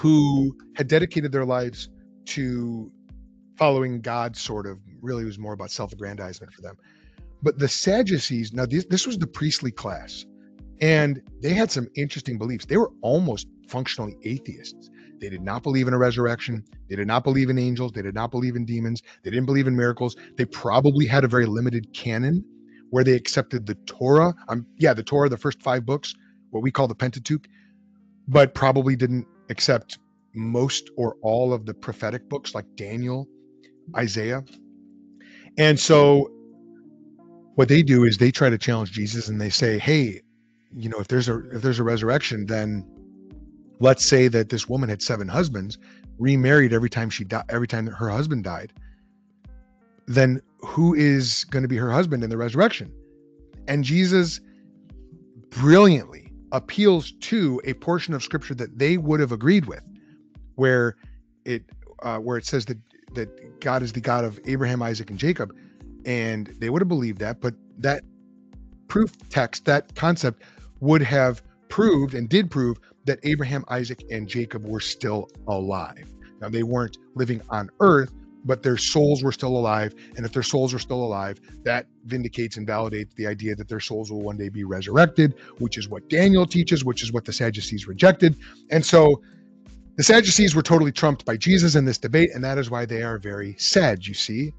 who had dedicated their lives to following God, sort of. Really, it was more about self-aggrandizement for them. But the Sadducees, now this was the priestly class, and they had some interesting beliefs. They were almost functionally atheists. They did not believe in a resurrection. They did not believe in angels. They did not believe in demons. They didn't believe in miracles. They probably had a very limited canon where they accepted the Torah. The Torah, the first 5 books, what we call the Pentateuch, but probably didn't accept most or all of the prophetic books like Daniel, Isaiah. And so what they do is they try to challenge Jesus, and they say, hey, if there's a resurrection, then let's say that this woman had 7 husbands, remarried every time every time that her husband died. Then who is going to be her husband in the resurrection? And Jesus brilliantly appeals to a portion of scripture that they would have agreed with, where it says that God is the God of Abraham, Isaac, and Jacob, and they would have believed that. But that proof text, that concept, would have proved and did prove that Abraham, Isaac, and Jacob were still alive. Now, they weren't living on earth, but their souls were still alive. And if their souls are still alive, that vindicates and validates the idea that their souls will one day be resurrected, which is what Daniel teaches, which is what the Sadducees rejected. And so the Sadducees were totally trumped by Jesus in this debate, and that is why they are very sad, you see.